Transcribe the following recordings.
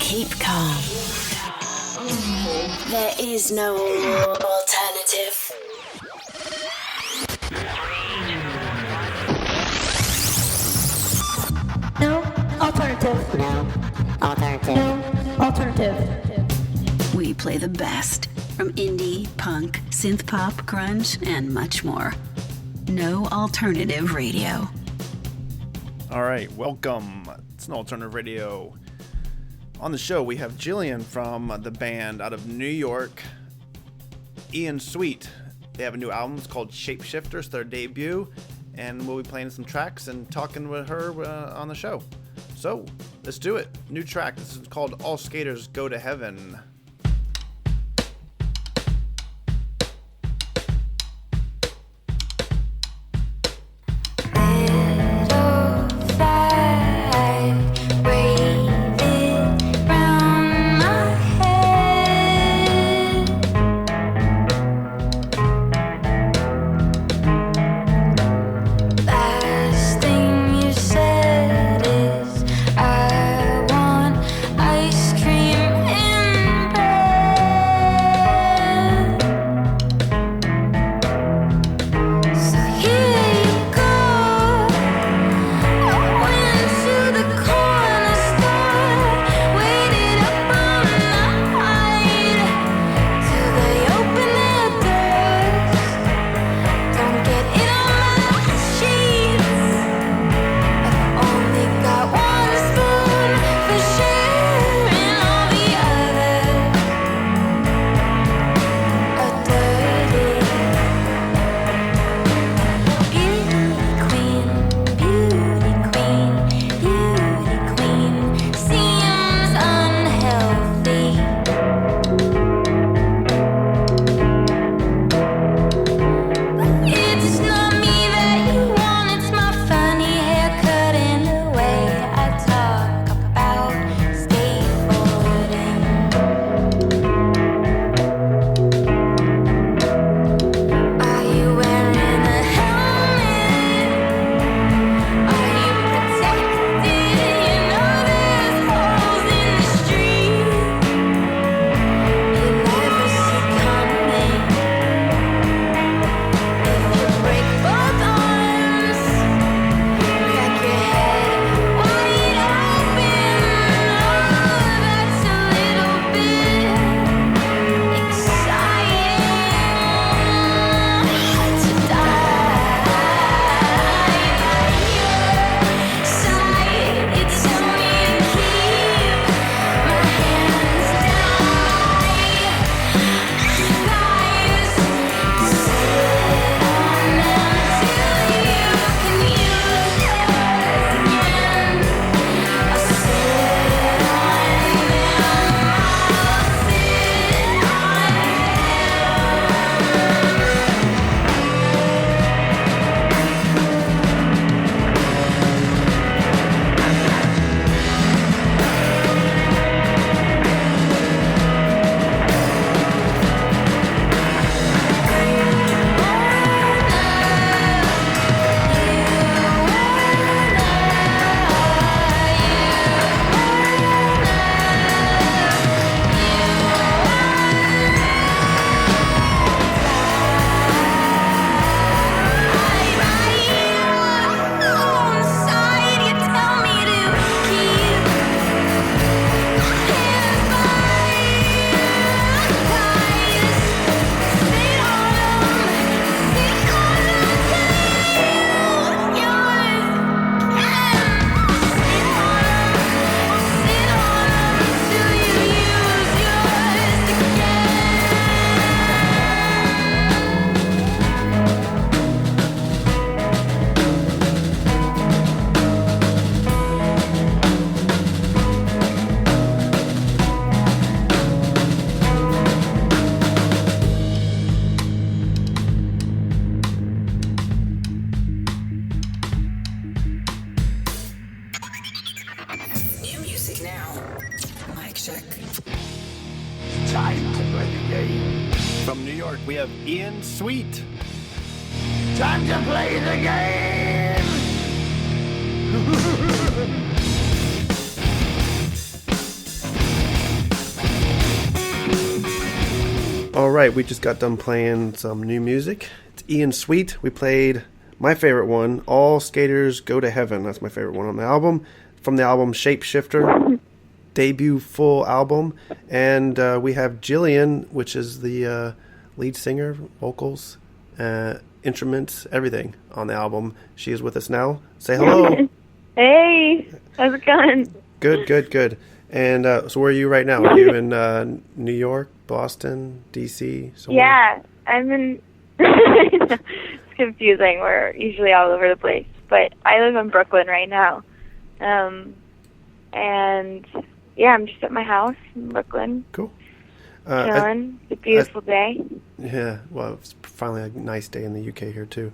Keep calm. There is no alternative. No alternative. No alternative. No alternative. We play the best from indie, punk, synth pop, grunge, and much more. No Alternative Radio. All right, welcome. It's No Alternative Radio. On the show, we have Jillian from the band out of New York, Ian Sweet. They have a new album. It's called Shapeshifter. It's their debut, and we'll be playing some tracks and talking with her on the show. So, let's do it. New track. This is called All Skaters Go to Heaven. We have Ian Sweet. Time to play the game! All right, we just got done playing some new music. It's Ian Sweet. We played my favorite one, All Skaters Go to Heaven. That's my favorite one on the album. From the album Shapeshifter, debut full album. And we have Jillian, which is the lead singer, vocals, instruments, everything on the album. She is with us now. Say hello. Hey, how's it going? Good. And so where are you right now? Are you in New York, Boston, D.C.? somewhere? Yeah, I'm in... It's confusing. We're usually all over the place. But I live in Brooklyn right now. And, yeah, I'm just at my house in Brooklyn. Cool. Chilling. It's a beautiful day. Yeah, well, it's finally a nice day in the UK here, too.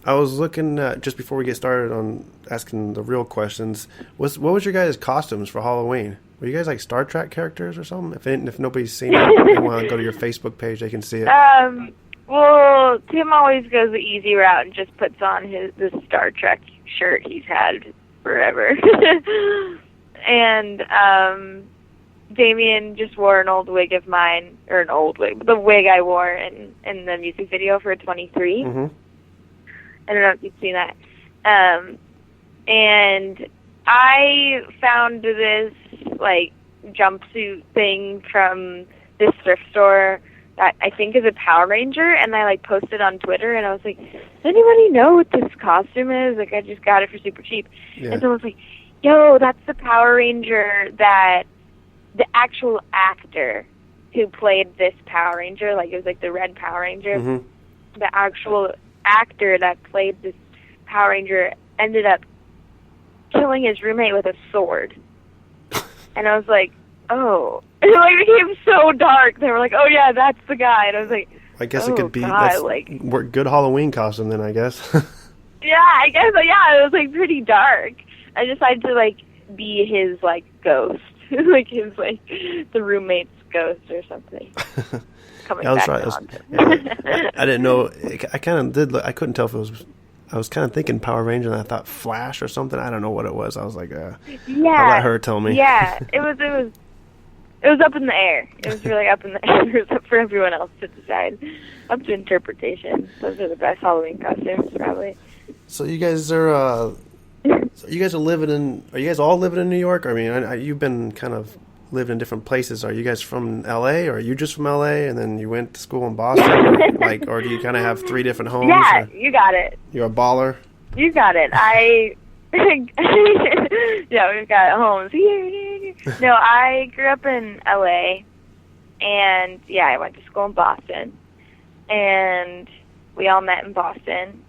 I was looking, just before we get started on asking the real questions, what was your guys' costumes for Halloween? Were you guys like Star Trek characters or something? If nobody's seen it, they want to go to your Facebook page, they can see it. Well, Tim always goes the easy route and just puts on this Star Trek shirt he's had forever. And Damien just wore an old wig of mine, or an old wig, the wig I wore in the music video for 23. Mm-hmm. I don't know if you've seen that. And I found this, like, jumpsuit thing from this thrift store that I think is a Power Ranger, and I, like, posted on Twitter, and I was like, does anybody know what this costume is? Like, I just got it for super cheap. Yeah. And someone was like, yo, that's the Power Ranger that the actual actor who played this Power Ranger, like, it was, like, the red Power Ranger, Mm-hmm. the actual actor that played this Power Ranger ended up killing his roommate with a sword. And I was like, oh. And it like became so dark. They were like, oh yeah, that's the guy. And I was like, I guess oh, it could be God, that's like, good Halloween costume then, I guess. yeah, I guess, yeah, it was like pretty dark. I decided to like be his like ghost. Like his like the roommate's ghost or something. Coming Yeah, I was back trying. I didn't know. I kind of did. I couldn't tell if it was. I was kind of thinking Power Ranger, and I thought Flash or something. I don't know what it was. I was like, yeah, I'll let her tell me. Yeah, it was up in the air. It was really up in the air. It was up for everyone else to decide. Up to interpretation. Those are the best Halloween costumes, probably. So you guys are. Are you guys all living in New York? I mean, you've been kind of lived in different places. Are you guys from L.A. or are you just from L.A. and then you went to school in Boston? or do you kind of have three different homes? Yeah, or you got it. You're a baller? You got it. Yeah, we've got homes. No, I grew up in L.A. and, yeah, I went to school in Boston. And we all met in Boston.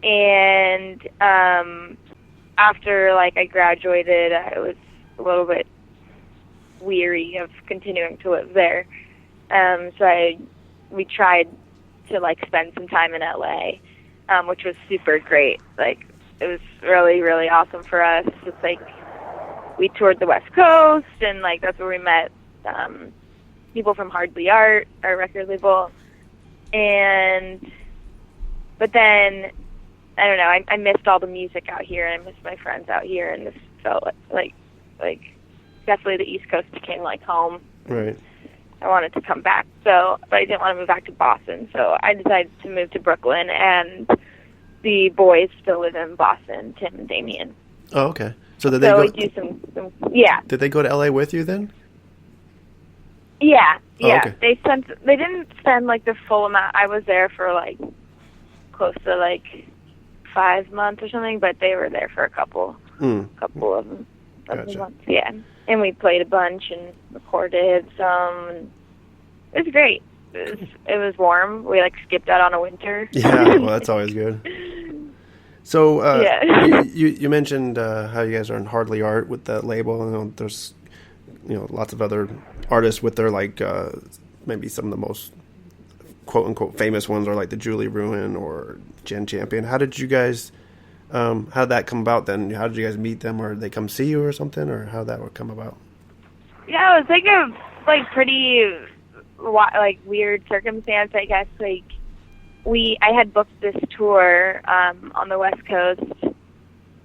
And after, like, I graduated, I was a little bit weary of continuing to live there. So we tried to like spend some time in LA, which was super great. Like it was really, really awesome for us. It's like we toured the West Coast and like that's where we met people from Hardly Art, our record label. But then I don't know, I missed all the music out here and I missed my friends out here, and this felt like definitely the East Coast became like home. Right. I wanted to come back, but I didn't want to move back to Boston, so I decided to move to Brooklyn, and the boys still live in Boston, Tim and Damien. Oh, okay. So did they go? We do some, yeah. Did they go to LA with you then? Yeah, yeah. Oh, okay. They didn't spend like the full amount. I was there for like close to like 5 months or something, but they were there for a couple of them. Gotcha. Months, yeah. And we played a bunch and recorded some. And it was great. It was warm. We like skipped out on a winter. Yeah, well, that's always good. So yeah. you mentioned how you guys are in Hardly Art with that label, and there's lots of other artists with their like maybe some of the most quote unquote famous ones are like the Julie Ruin or Jen Champion. How did you guys? How did that come about then? How did you guys meet them, or did they come see you or something, or how that would come about? Yeah, it was like a pretty like weird circumstance, I guess. Like I had booked this tour on the West Coast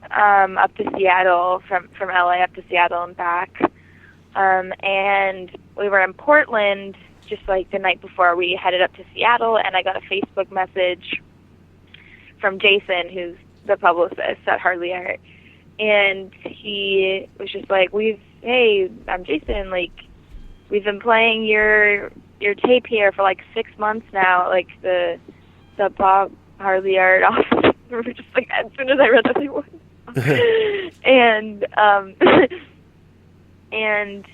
up to Seattle, from LA up to Seattle and back, and we were in Portland just like the night before we headed up to Seattle, and I got a Facebook message from Jason, who's the publicist at Hardly Art, and he was just like, hey, I'm Jason, like, we've been playing your tape here for like 6 months now, like the Bob Hardly Art office. We were just like, as soon as I read that, I was and and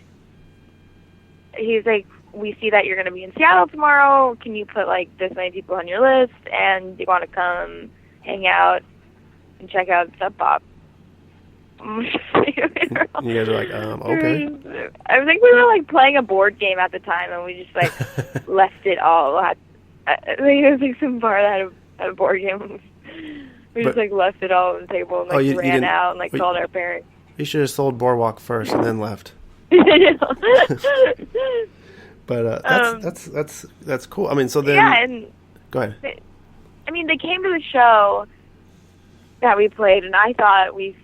he's like, we see that you're going to be in Seattle tomorrow. Can you put like this many people on your list, and do you want to come hang out and check out Sub Pop? You guys are like, okay. I think we were like playing a board game at the time, and we just like left it all. I think it was like some bar that had a board game. We just like left it all on the table and like ran out and like called our parents. You should have sold Boardwalk first and then left. But that's cool. I mean, so then and go ahead. They came to the show that we played, and I thought we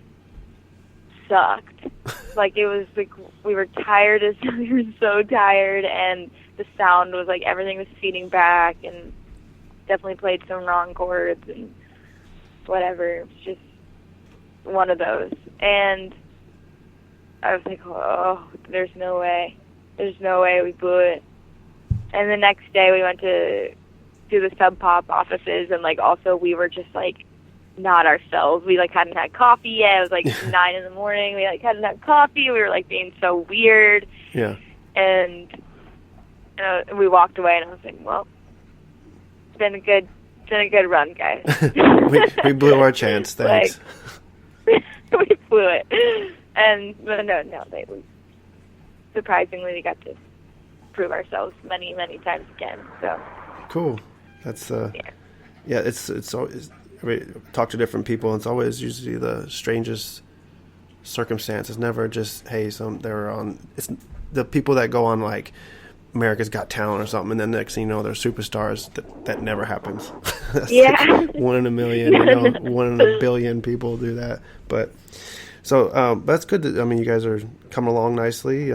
sucked. Like, it was like we were tired we were so tired, and the sound was like everything was feeding back, and definitely played some wrong chords and whatever. It was just one of those, and I was like, oh, there's no way we blew it. And the next day we went to the Sub Pop offices, and like also we were just like not ourselves. We like hadn't had coffee yet. It was like 9 in the morning. We like hadn't had coffee. We were like being so weird. Yeah. And we walked away, and I was like, well, it's been a good run, guys. we blew our chance. Thanks. Like, we blew it. But no, surprisingly, we got to prove ourselves many, many times again. So cool. That's It's always, talk to different people, and it's always usually the strangest circumstance. It's never just it's the people that go on like America's Got Talent or something, and then next thing you know, they're superstars. That never happens. That's like 1 in a million, 1 in a billion people do that. But so that's good. You guys are coming along nicely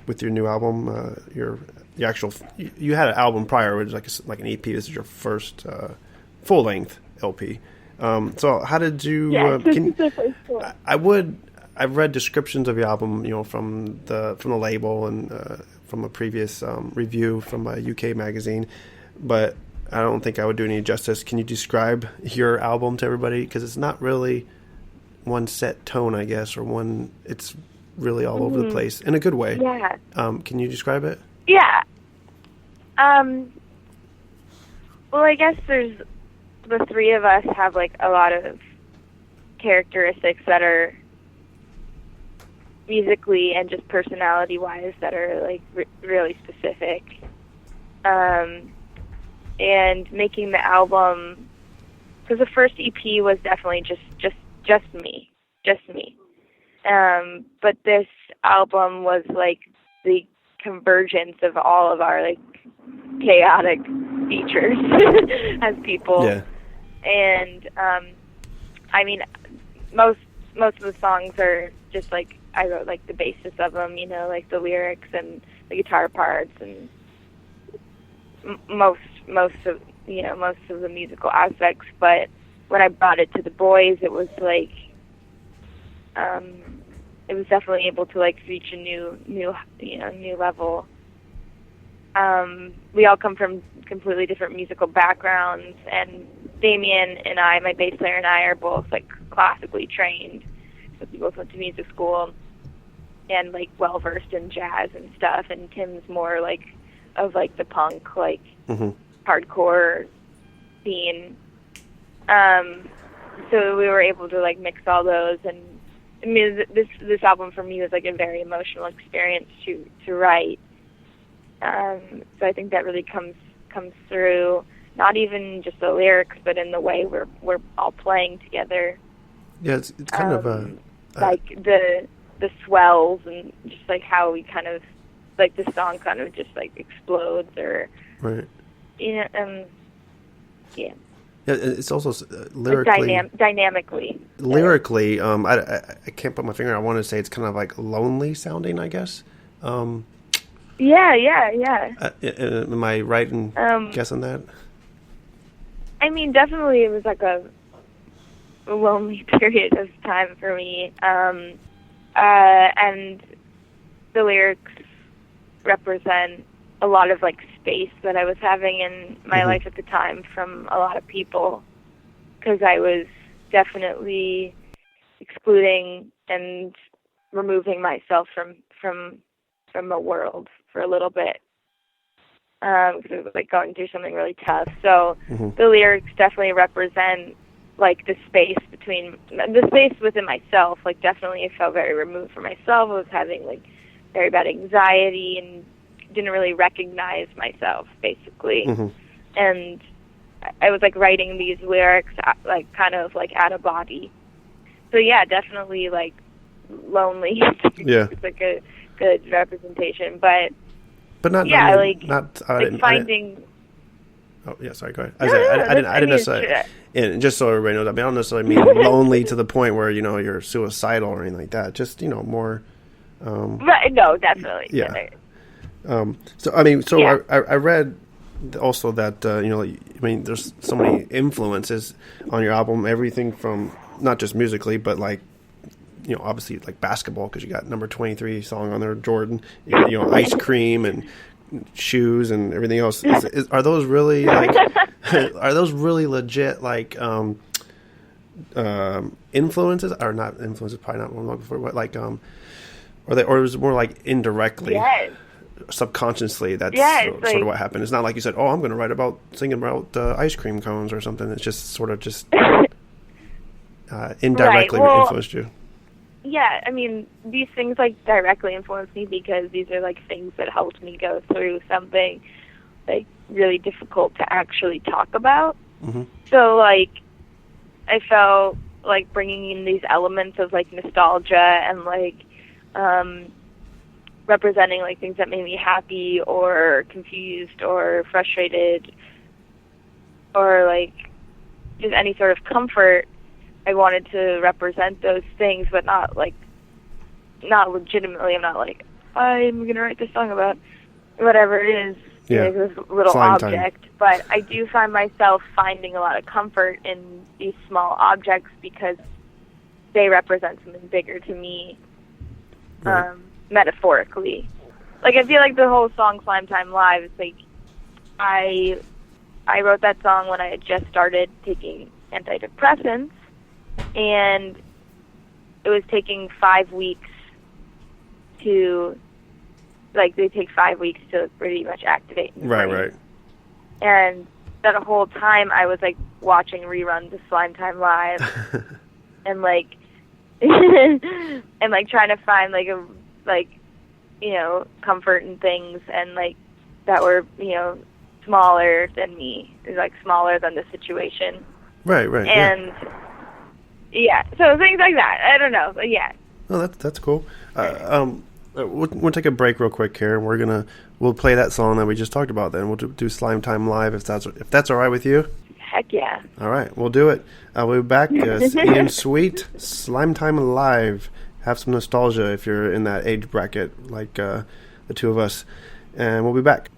with your new album. Your actual you had an album prior, which was like an EP. This is your first full length LP. So how did you? I've read descriptions of your album, from the label and from a previous review from a UK magazine, but I don't think I would do any justice. Can you describe your album to everybody? Because it's not really one set tone, I guess, or one. It's really all over the place in a good way. Yeah. Can you describe it? Yeah. Well, I guess there's the three of us have like a lot of characteristics that are musically and just personality-wise that are like really specific. And making the album, because the first EP was definitely just me. But this album was like the convergence of all of our like chaotic features as people. Yeah. And most of the songs are just like I wrote like the basis of them, like the lyrics and the guitar parts and most of the musical aspects. But when I brought it to the boys, it was like it was definitely able to like reach a new level. We all come from completely different musical backgrounds, and Damien and I, my bass player and I, are both like classically trained. So we both went to music school and like well versed in jazz and stuff. And Tim's more like of like the punk, like hardcore scene. So we were able to like mix all those, and this album for me was like a very emotional experience to write. So I think that really comes through, not even just the lyrics, but in the way we're all playing together. Yeah, it's kind of like the swells and just like how we kind of like the song kind of just like explodes or right. Yeah. Yeah, it's also lyrically, dynamically. Lyrically, I can't put my finger. I want to say it's kind of like lonely sounding, I guess. Yeah. Am I right in guessing that? I mean, definitely it was like a lonely period of time for me. And the lyrics represent a lot of like space that I was having in my life at the time from a lot of people, because I was definitely excluding and removing myself from the world for a little bit, because I was like going through something really tough. So the lyrics definitely represent like the space within myself. Like definitely I felt very removed from myself. I was having like very bad anxiety and didn't really recognize myself, basically. And I was like writing these lyrics like kind of like out of body. So yeah, definitely like lonely. Yeah. It's like a good representation, but not finding. Oh yeah, sorry. Go ahead. I didn't necessarily. And just so everybody knows, I don't necessarily mean lonely to the point where you're suicidal or anything like that. Just more. Right. No, definitely. Yeah. I read also that there's so many influences on your album. Everything from not just musically, but like obviously like basketball, because you got number 23 song on there, Jordan. You got, ice cream and shoes and everything else. Are those really like are those really legit like influences, or not influences? Probably not what I'm looking for, but like or is it more like indirectly? Yes. Subconsciously, that's sort of what happened. It's not like you said, "Oh, I'm going to write about singing about ice cream cones" or something. It's just sort of indirectly influenced you. Yeah, I mean, these things like directly influenced me because these are like things that helped me go through something like really difficult to actually talk about. So like, I felt like bringing in these elements of like nostalgia and like representing like things that made me happy or confused or frustrated or like just any sort of comfort. I wanted to represent those things, but not legitimately. I'm not like, I'm going to write this song about whatever it is, this little Slime object. time. But I do find myself finding a lot of comfort in these small objects because they represent something bigger to me, metaphorically. Like, I feel like the whole song Slime Time Live is like, I wrote that song when I had just started taking antidepressants, and it was taking 5 weeks to, like, they take 5 weeks to pretty much activate. Right. And that whole time I was, like, watching reruns of Slime Time Live and, like, and, like, trying to find, comfort in things and, like, that were, smaller than me, like, smaller than the situation. Right. And, yeah, so things like that. I don't know, but yeah. Oh, that's cool. We'll take a break real quick here, and we'll play that song that we just talked about. Then we'll do Slime Time Live if that's all right with you. Heck yeah. All right, we'll do it. We'll be back. It's Ian Sweet, Slime Time Live. Have some nostalgia if you're in that age bracket like the two of us, and we'll be back.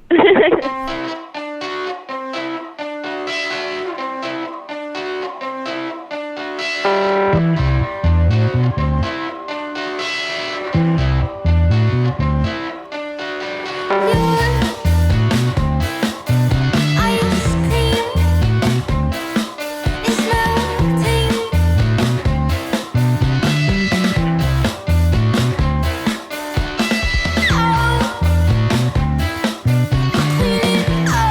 Oh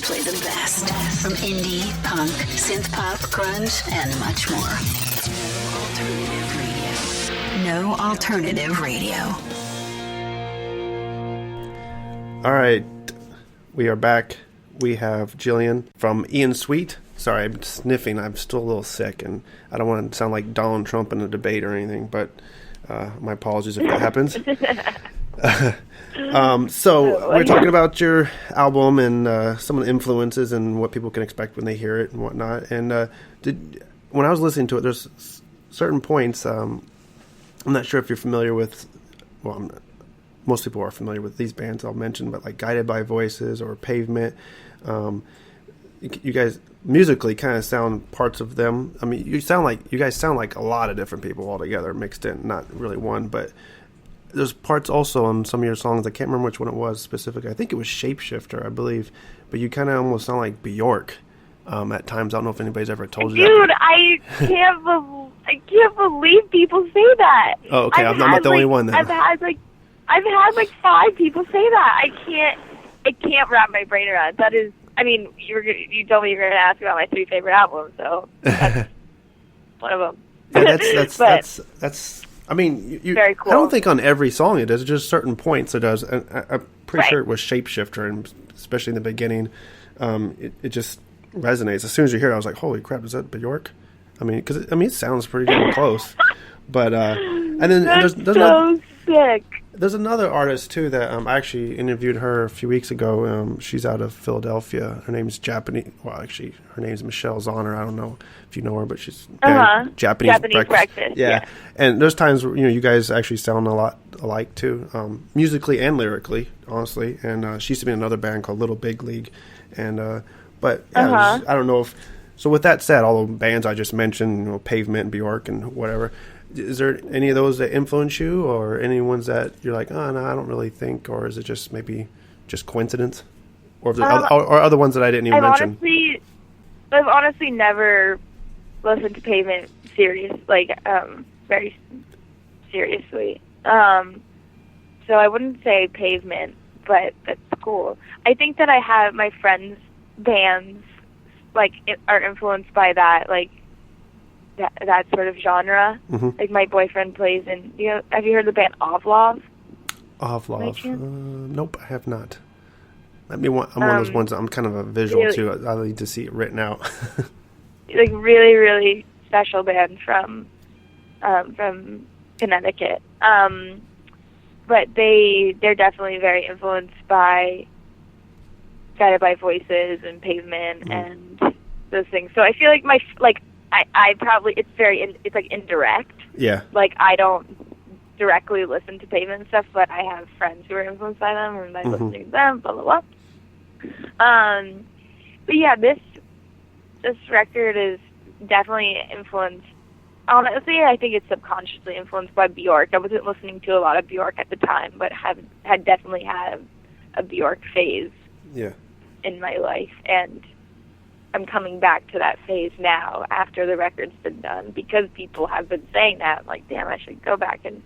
play the best from indie, punk, synth pop, grunge, and much more. No alternative radio. All right, we are back. We have Jillian from Ian Sweet. Sorry, I'm sniffing. I'm still a little sick, and I don't want to sound like Donald Trump in a debate or anything, but my apologies if that happens. So we're talking about your album and some of the influences and what people can expect when they hear it and whatnot. And when I was listening to it, there's certain points. I'm not sure if you're familiar with. Well, most people are familiar with these bands I'll mention, but like Guided by Voices or Pavement. You guys musically kind of sound parts of them. I mean, you guys sound like a lot of different people all together mixed in, not really one, but there's parts also on some of your songs. I can't remember which one it was specifically. I think it was Shapeshifter, I believe, but you kind of almost sound like Bjork at times. I don't know if anybody's ever told you that. Dude, I can't believe people say that. Oh, okay. I'm not the only one then. I've had like 5 people say that. I can't wrap my brain around. That is, I mean, you told me you were going to ask about my 3 favorite albums, so that's one of them. Yeah, that's. I mean, very cool. I don't think on every song it does. Just certain points it does. And I'm pretty sure it was Shapeshifter, and especially in the beginning, it just resonates. As soon as you hear it, I was like, "Holy crap, is that Bjork?" I mean, because it sounds pretty damn close. But and then that's so sick. There's another artist too that I actually interviewed her a few weeks ago. She's out of Philadelphia. Her name's Japanese. Well, actually, her name's Michelle Zahner. I don't know if you know her, but she's Japanese breakfast. Yeah. And there's times where you guys actually sound a lot alike too, musically and lyrically, honestly. And she used to be in another band called Little Big League. And but yeah, I don't know if. So with that said, all the bands I just mentioned, Pavement and Bjork and whatever. Is there any of those that influence you, or any ones that you're like, oh no, I don't really think, or is it just maybe just coincidence, or or other ones that I didn't even mention? I've honestly never listened to Pavement very seriously. So I wouldn't say Pavement, but that's cool. I think that I have my friends' bands are influenced by that, that sort of genre. Mm-hmm. Like my boyfriend plays in, have you heard the band Ovlov? Ovlov? Nope, I have not. I'm one of those ones. I'm kind of a visual too. I need to see it written out. Like really, really special band from Connecticut. But they're definitely very influenced by Guided by Voices and Pavement and those things. So I feel like I probably it's like indirect. Yeah. Like I don't directly listen to Pavement and stuff, but I have friends who are influenced by them, and I listen to them. Blah blah blah. But yeah, this record is definitely influenced. Honestly, I think it's subconsciously influenced by Bjork. I wasn't listening to a lot of Bjork at the time, but had definitely had a Bjork phase. Yeah. In my life, and I'm coming back to that phase now after the record's been done, because people have been saying that. I'm like, damn, I should go back and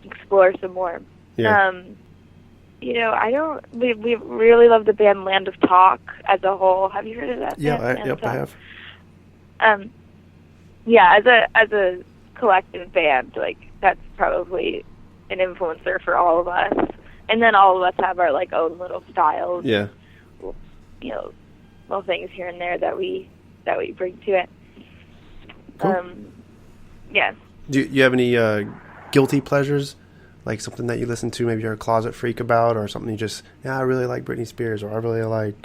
explore some more. Yeah. We really love the band Land of Talk as a whole. Have you heard of that? Yeah, band, I have. Yeah, as a collective band, that's probably an influencer for all of us. And then all of us have our own little styles. Yeah. Little things here and there that we bring to it. Cool. Yeah. Do you have any guilty pleasures? Like something that you listen to, maybe you're a closet freak about, or something you just, I really like Britney Spears, or I really like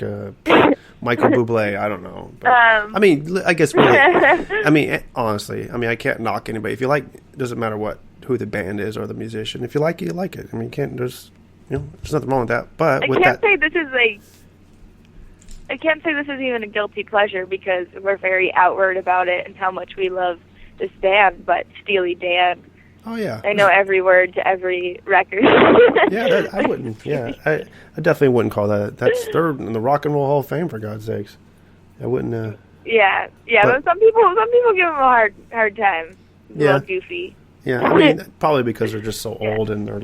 Michael Bublé. I don't know. But, I mean, I guess really, I mean, honestly, I can't knock anybody. If you like, it doesn't matter who the band is or the musician. If you like it, you like it. I mean, there's nothing wrong with that. But I can't say this is even a guilty pleasure, because we're very outward about it and how much we love this band. But Steely Dan, oh yeah, I know every word to every record. Yeah, I wouldn't. Yeah, I definitely wouldn't call that. They're in the Rock and Roll Hall of Fame, for God's sakes. I wouldn't. Yeah, but some people give them a hard time. A little goofy. Yeah, I mean, probably because they're just so old and they're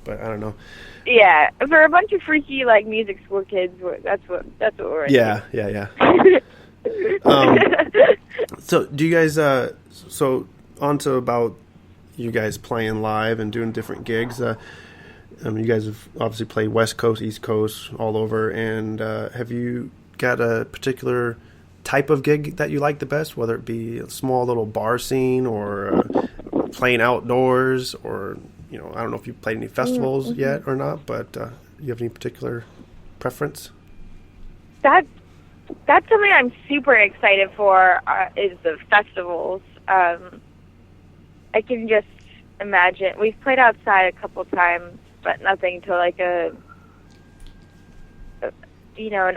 but I don't know. Yeah, for a bunch of freaky like music school kids, that's what we're into. Yeah. So do you guys? So on to about you guys playing live and doing different gigs. You guys have obviously played West Coast, East Coast, all over. And have you got a particular type of gig that you like the best, whether it be a small little bar scene or playing outdoors, or I don't know if you've played any festivals yet or not, but do you have any particular preference? That's something I'm super excited for, is the festivals. I can just imagine. We've played outside a couple times, but nothing to like an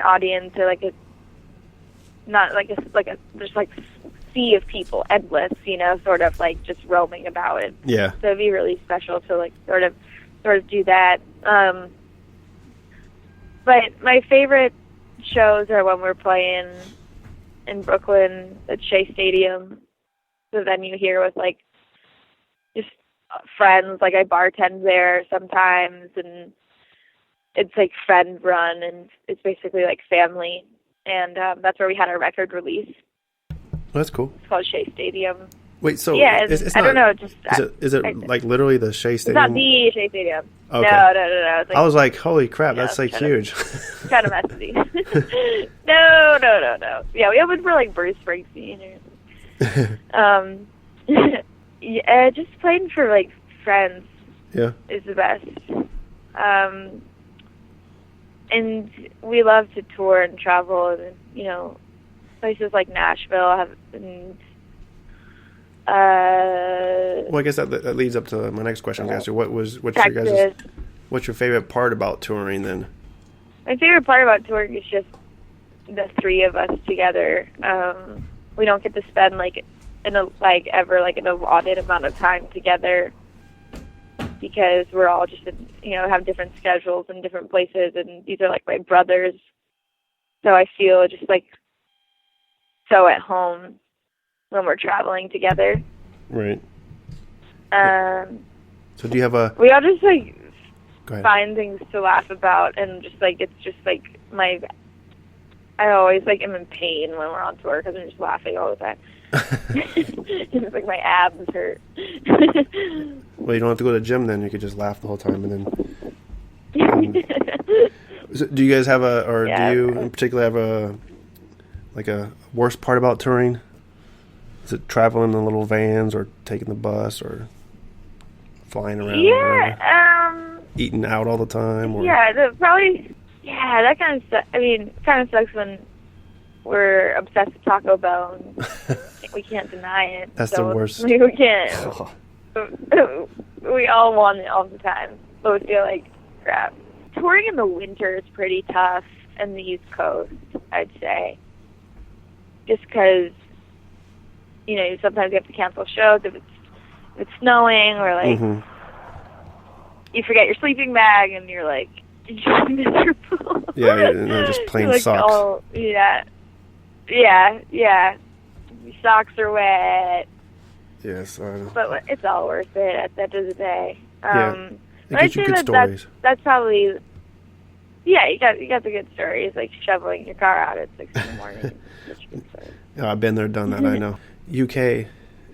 audience, or not like a just like sea of people, endless, sort of like just roaming about it. Yeah. So it'd be really special to like sort of do that. But my favorite shows are when we're playing in Brooklyn at Shea Stadium, the venue here, with like just friends. Like I bartend there sometimes, and it's like friend run, and it's basically like family. And that's where we had our record release. That's cool. It's called Shea Stadium. Wait, so yeah, it's I not, don't know. Is it like literally the Shea Stadium? It's not the Shea Stadium. Okay. No. It's like, I was like, holy crap, that's like huge. Kind of messy. No. Yeah, we opened for like Bruce Springsteen. Yeah, just playing for like friends. Yeah. Is the best. And we love to tour and travel, and places like Nashville have. And, well, I guess that leads up to my next question. I was going to ask you, what's your favorite part about touring then? My favorite part about touring is just the three of us together. We don't get to spend an allotted amount of time together, because we're all just have different schedules and different places, and these are like my brothers. So I feel just like so at home when we're traveling together. Right. So do you have a... We all just Go ahead. find things to laugh about, and just it's just I always am in pain when we're on tour because I'm just laughing all the time. It's like my abs hurt. Well, you don't have to go to the gym then. You could just laugh the whole time, and then... So do you guys have do you in particular have a worst part about touring? Is it traveling in little vans, or taking the bus, or flying around? Yeah. Eating out all the time? Or? Yeah, that kind of sucks. I mean, it kind of sucks when we're obsessed with Taco Bell, and we can't deny it. That's the worst. We can't. We all want it all the time, but we feel like crap. Touring in the winter is pretty tough in the East Coast, I'd say. Just because, sometimes you have to cancel shows if it's snowing, or you forget your sleeping bag and you're just miserable. Yeah, just plain socks. Oh, yeah. Your socks are wet. Yes, I know. But it's all worth it at the end of the day. It gives you good stories. That's probably... Yeah, you got the good stories, like shoveling your car out at 6 in the morning. Yeah, I've been there, done that. I know. UK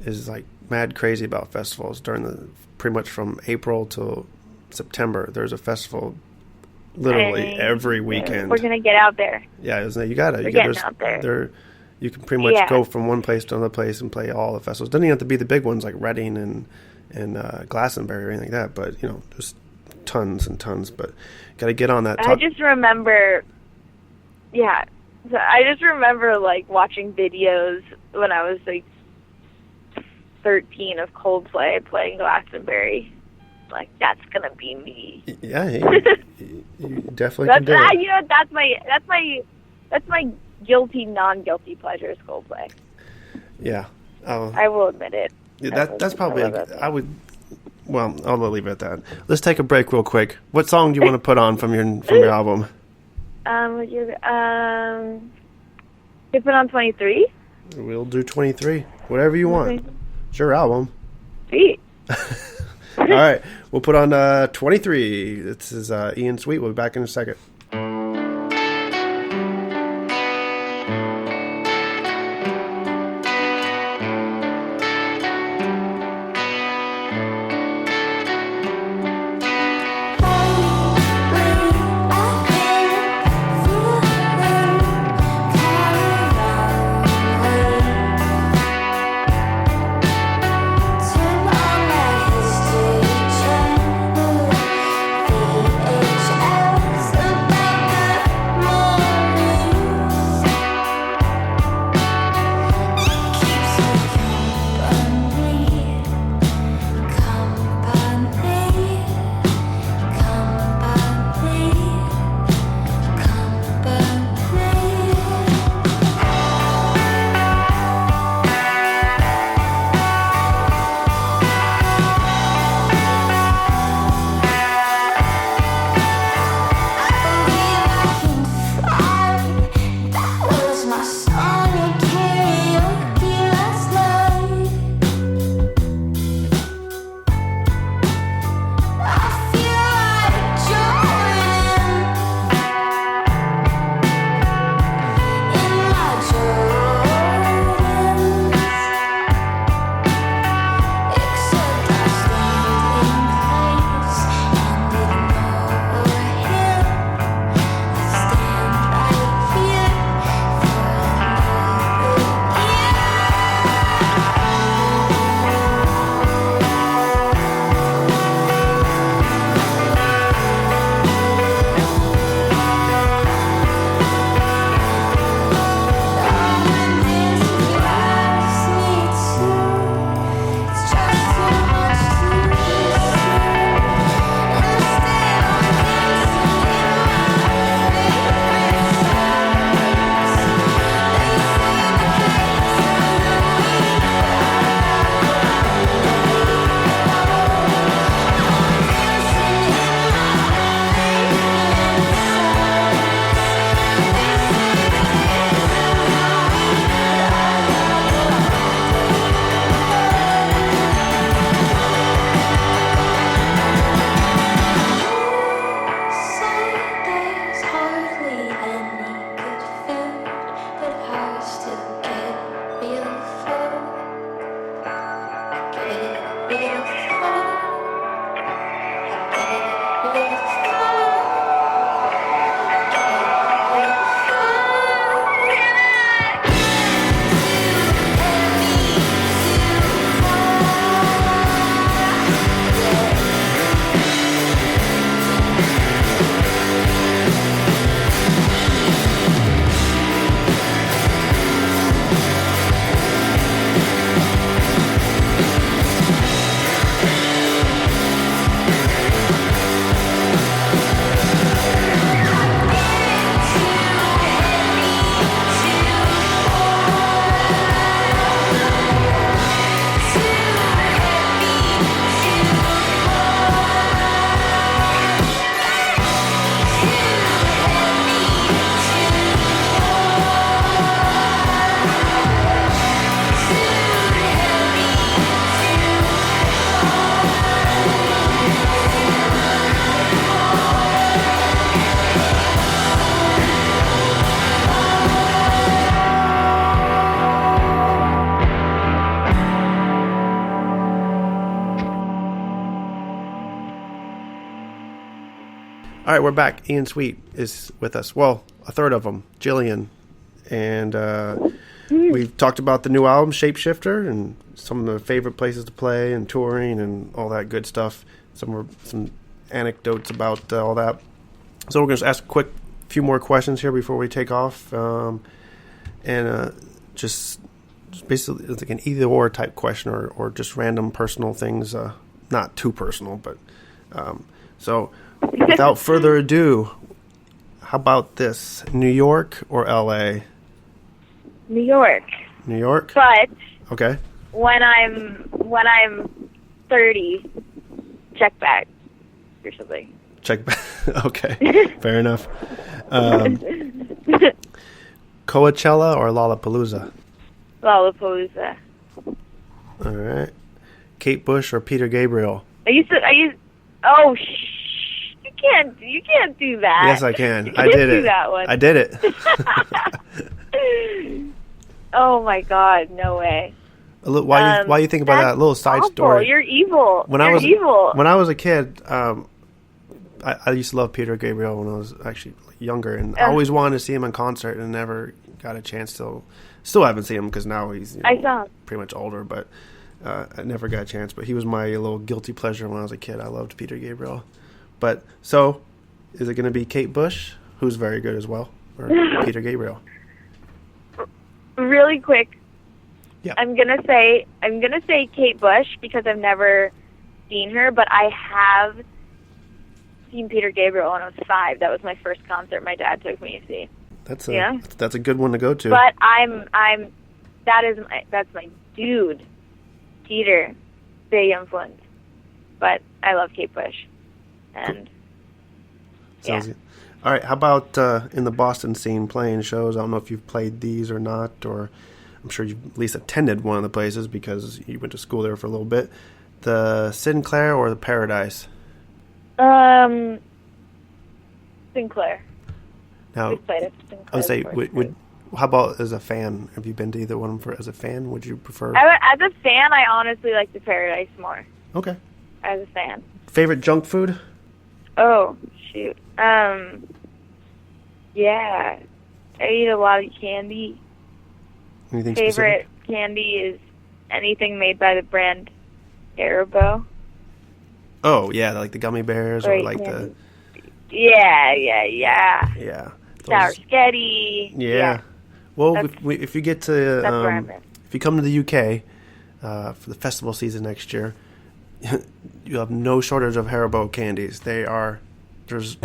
is mad crazy about festivals pretty much from April till September. There's a festival literally every weekend. We're gonna get out there. Yeah, isn't it? You got it. We're getting out there. You can pretty much go from one place to another place and play all the festivals. Doesn't even have to be the big ones like Reading and Glastonbury or anything like that. But just tons and tons. But got to get on that. I just remember. Yeah, so I just remember watching videos when I was 13 of Coldplay playing Glastonbury. That's gonna be me. Yeah, you definitely can do it. That's my guilty, non-guilty pleasure is Coldplay. Yeah, I will admit it. Yeah, that's probably. I would. Well, I'll leave it at that. Let's take a break real quick. What song do you want to put on from your album? You put on 23. We'll do 23. Whatever you want. It's your album. Sweet. All right. We'll put on 23. This is Ian Sweet. We'll be back in a second. All right, we're back. Ian Sweet is with us. Well, a third of them, Jillian. And we've talked about the new album, Shapeshifter, and some of the favorite places to play and touring and all that good stuff. Some anecdotes about all that. So we're going to ask a few more questions here before we take off. Just basically it's like an either-or type question or just random personal things. Not too personal, but... So without further ado, how about this? New York or L.A.? New York. New York? But okay. When I'm 30, check back or something. Check back. Okay. Fair enough. Coachella or Lollapalooza? Lollapalooza. All right. Kate Bush or Peter Gabriel? Oh, you can't do that. Yes, I can. You I can't did do it. that one. I did it. Oh my God, no way. Why you think about that? A little side awful. story. You're evil. You're evil. When I was a kid, I used to love Peter Gabriel when I was actually younger, and I always wanted to see him in concert and never got a chance to. Still haven't seen him because now he's I saw him. pretty much older, but I never got a chance. But he was my little guilty pleasure when I was a kid. I loved Peter Gabriel. But so, is it going to be Kate Bush, who's very good as well, or Peter Gabriel? Really quick. Yeah. I'm gonna say Kate Bush because I've never seen her, but I have seen Peter Gabriel when I was 5. That was my first concert my dad took me to see. That's a good one to go to. But that's my dude, Peter, big influence. But I love Kate Bush, and Sounds good. All right, how about in the Boston scene playing shows? I don't know if you've played these or not, or I'm sure you've at least attended one of the places because you went to school there for a little bit. The Sinclair or the Paradise? Sinclair. Now, We played at Sinclair. I would say, before. how about as a fan? Have you been to either one as a fan? Would you prefer? As a fan, I honestly like the Paradise more. Okay. As a fan. Favorite junk food? Oh, shoot. Yeah. I eat a lot of candy. Anything Favorite specific? candy is anything made by the brand Haribo. Oh, yeah, like the gummy bears or Great like candy. Yeah. yeah. Sour Sketty. Yeah. Well, That's- if you get to That's where I'm at. if you come to the UK for the festival season next year, you have no shortage of Haribo candies. There's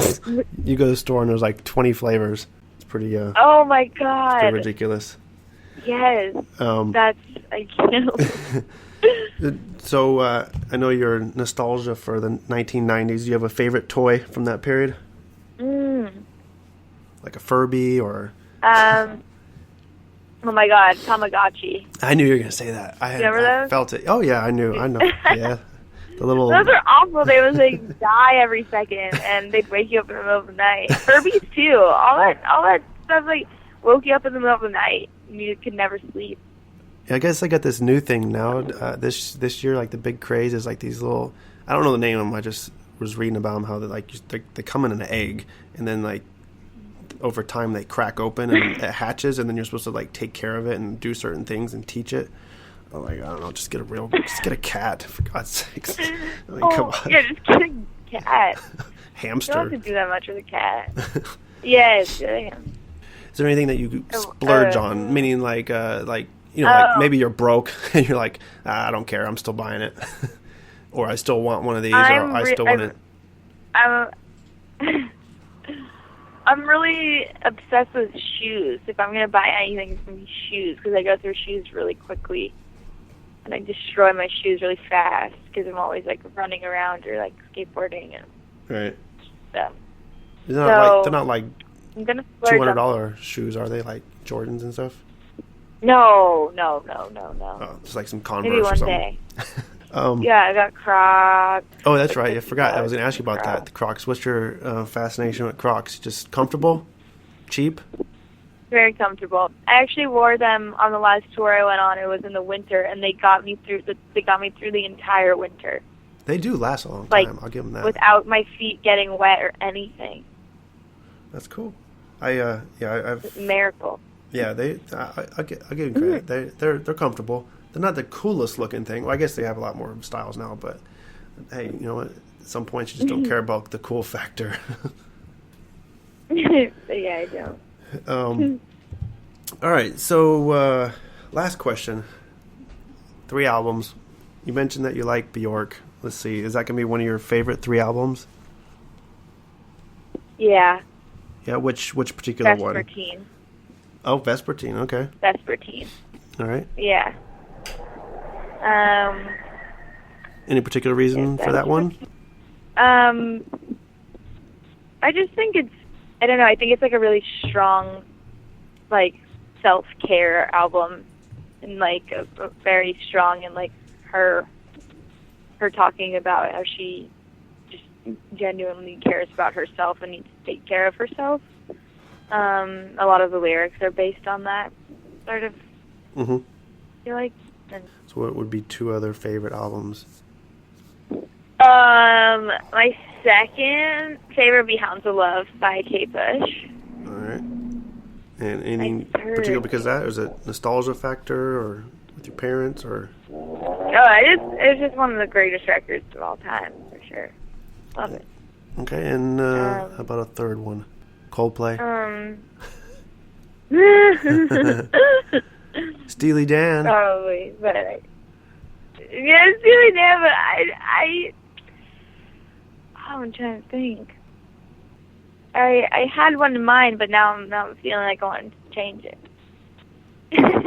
you go to the store and there's like 20 flavors. It's pretty Oh my God. pretty ridiculous. Yes. I can't. So I know you're nostalgia for the 1990s. Do you have a favorite toy from that period? Like a Furby or? Oh my God, Tamagotchi. I knew you were gonna say that. Remember I those? felt it. Oh yeah, I know. Yeah, the little. Those are awful. They would like die every second, and they'd wake you up in the middle of the night. Furbies too. All that stuff like woke you up in the middle of the night, and you could never sleep. Yeah, I guess I got this new thing now. This year, like the big craze is like these little. I don't know the name of them. I just was reading about them how they come in an egg, and then like over time they crack open and it hatches, and then you're supposed to like take care of it and do certain things and teach it. I'm like, I don't know, just get a cat for God's sakes. I mean, come on. Yeah, just get a cat. Hamster. You don't have to do that much with a cat. Yes, yeah. Is there anything that you splurge on? Meaning like like maybe you're broke and you're like, I don't care, I'm still buying it, or I still want one of these, or I still want it. I'm really obsessed with shoes. If I'm gonna buy anything, it's gonna be shoes because I go through shoes really quickly, and I destroy my shoes really fast because I'm always like running around or like skateboarding and Right. stuff. They're not like I'm gonna splurge on- $200 shoes, are they? Like Jordans and stuff? No. Oh, it's like some Converse Maybe or one something. day. Um, Yeah, I got Crocs. Oh, that's right. I forgot. I was going to ask you about that. The Crocs. What's your fascination with Crocs? Just comfortable? Cheap? Very comfortable. I actually wore them on the last tour I went on. It was in the winter, and they got me through the entire winter. They do last a long Like, time. I'll give them that. without my feet getting wet or anything. That's cool. I've It's a miracle. yeah. I'll give them credit. They're comfortable. They're not the coolest looking thing. Well, I guess they have a lot more styles now, but hey, you know what? At some point, you just don't care about the cool factor. But yeah, I don't. All right, so last question. 3 albums. You mentioned that you like Bjork. Let's see, is that going to be one of your favorite 3 albums? Yeah. Yeah, which particular one? Vespertine. Oh, Vespertine, okay. Vespertine. All right. Yeah. Any particular reason for that one? I just think I don't know, I think it's like a really strong, like, self-care album, and like a very strong and like her her talking about how she just genuinely cares about herself and needs to take care of herself. A lot of the lyrics are based on that sort of. Mm-hmm. I feel like. And, So what would be 2 other favorite albums? my second favorite would be Hounds of Love by Kate Bush. All right. And anything My third. particular because of that? Is it nostalgia factor or with your parents or? Oh, it's just one of the greatest records of all time, for sure. Love it. Okay, and how about a third one? Coldplay? Steely Dan? Probably, but yeah, it's really damn. But I'm trying to think. I had one in mind, but now I'm feeling like I want to change it.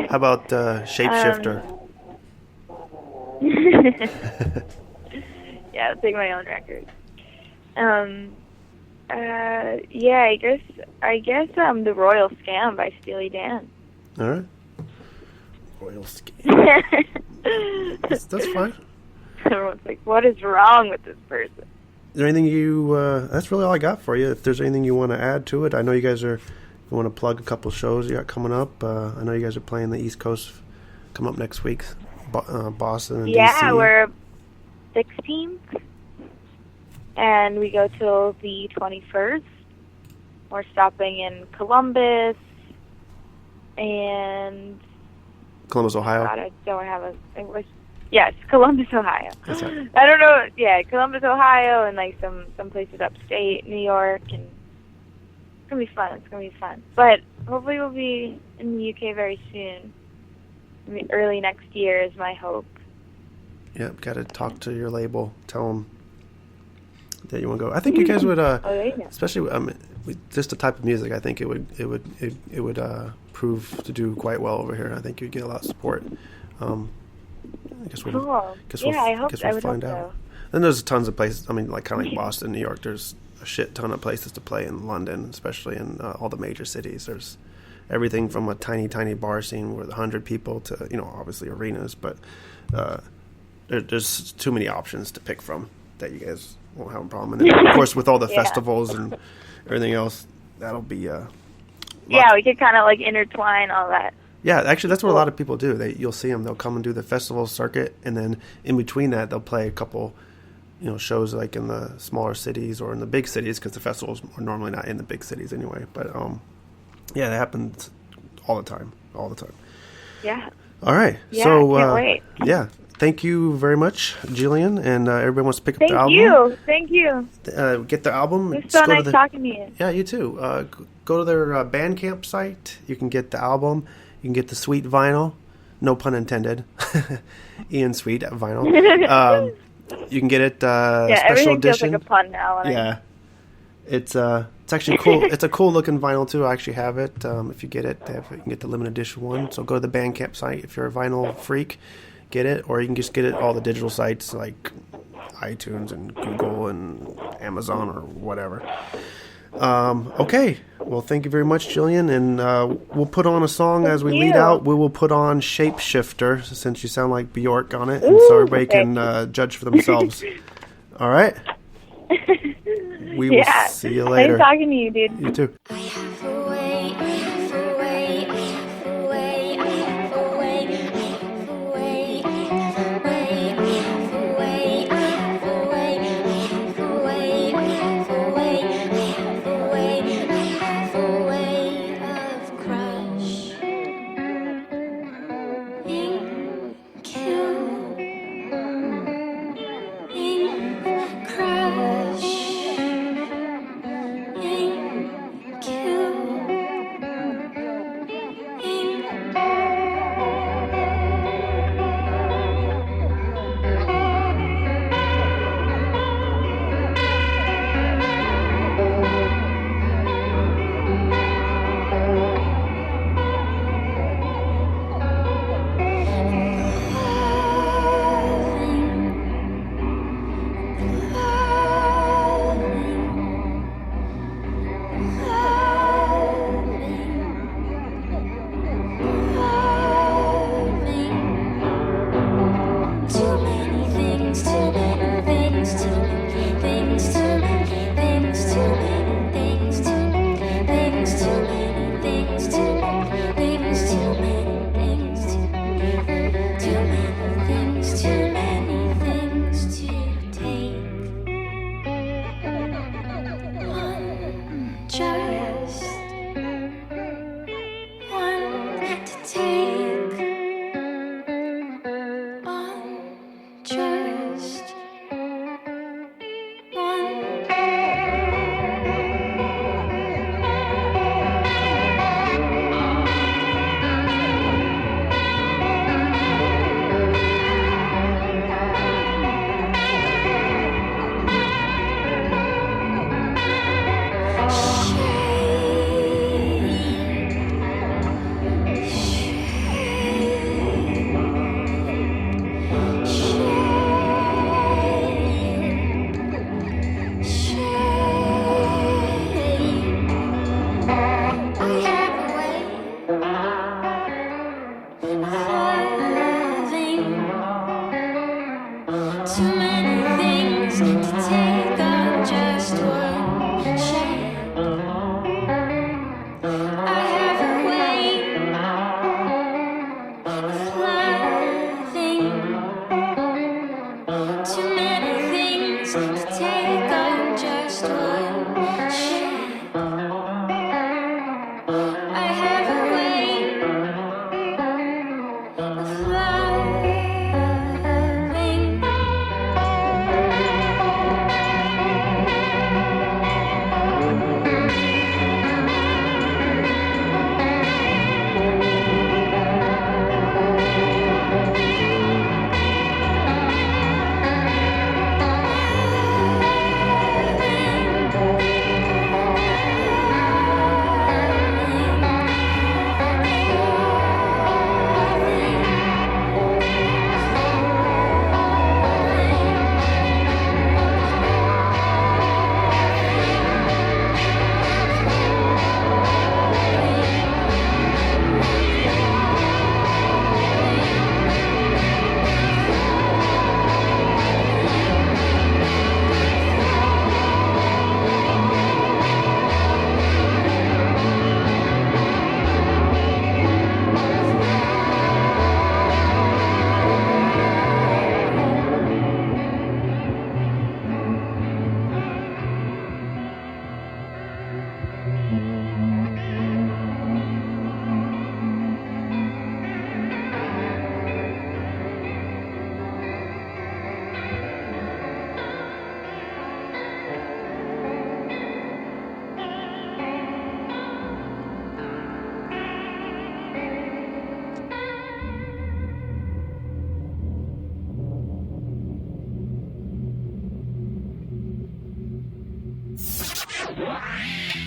How about Shapeshifter? Yeah, I'll take my own record. Yeah, I guess The Royal Scam by Steely Dan. All right. Royal Scam. That's fine. Everyone's like, what is wrong with this person? Is there anything that's really all I got for you. If there's anything you want to add to it, I know you guys you want to plug a couple shows you got coming up. I know you guys are playing the East Coast come up next week, Boston and Yeah, DC. we're 16th, and we go till the 21st. We're stopping in Columbus and Columbus, Ohio. God, I don't have yes, Columbus, Ohio. That's right. I don't know. Yeah, Columbus, Ohio, and like some places upstate New York, and it's gonna be fun. It's gonna be fun. But hopefully, we'll be in the UK very soon. I mean, early next year is my hope. Yep, got to talk to your label. Tell them that you want to go. I think you guys would, especially just the type of music. I think it would prove to do quite well over here. I think you'd get a lot of support. I guess we'll, Cool. guess Yeah, I hope guess I we'll would find hope out. so. Then there's tons of places. I mean, like kind of like Boston, New York. There's a shit ton of places to play in London, especially in all the major cities. There's everything from a tiny bar scene with 100 people to obviously arenas, but there's too many options to pick from that you guys won't have a problem. And then, of course, with all the festivals and everything else, that'll be yeah, we could kind of like intertwine all that. Yeah, actually, that's what a lot of people do. You'll see them. They'll come and do the festival circuit, and then in between that, they'll play a couple, shows like in the smaller cities or in the big cities because the festivals are normally not in the big cities anyway. But yeah, that happens all the time. Yeah. All right. Yeah, So I can't wait. yeah, thank you very much, Jillian, and everybody wants to pick up the album. Thank you. Get the album. It was so nice talking to you. Yeah, you too. Go to their Bandcamp site. You can get the album. You can get the sweet vinyl. No pun intended. Ian Sweet vinyl. You can get it special everything edition. feels like a pun now. Yeah. It's actually cool. It's a cool looking vinyl too. I actually have it. If you get it, you can get the limited edition one. So go to the Bandcamp site if you're a vinyl freak, get it, or you can just get it all the digital sites like iTunes and Google and Amazon or whatever. Okay. Well, thank you very much, Jillian, and we'll put on a song as we lead out. We will put on Shapeshifter since you sound like Bjork on it, and so everybody can judge for themselves. All right. We will see you later. Nice talking to you, dude. You too. Crush,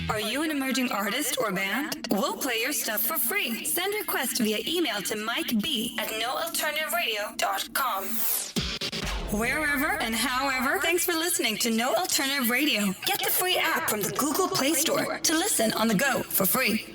Are you an emerging artist or band? We'll play your stuff for free. Send requests via email to mikeb@noalternativeradio.com. Wherever and however, thanks for listening to No Alternative Radio. Get the free app from the Google Play Store to listen on the go for free.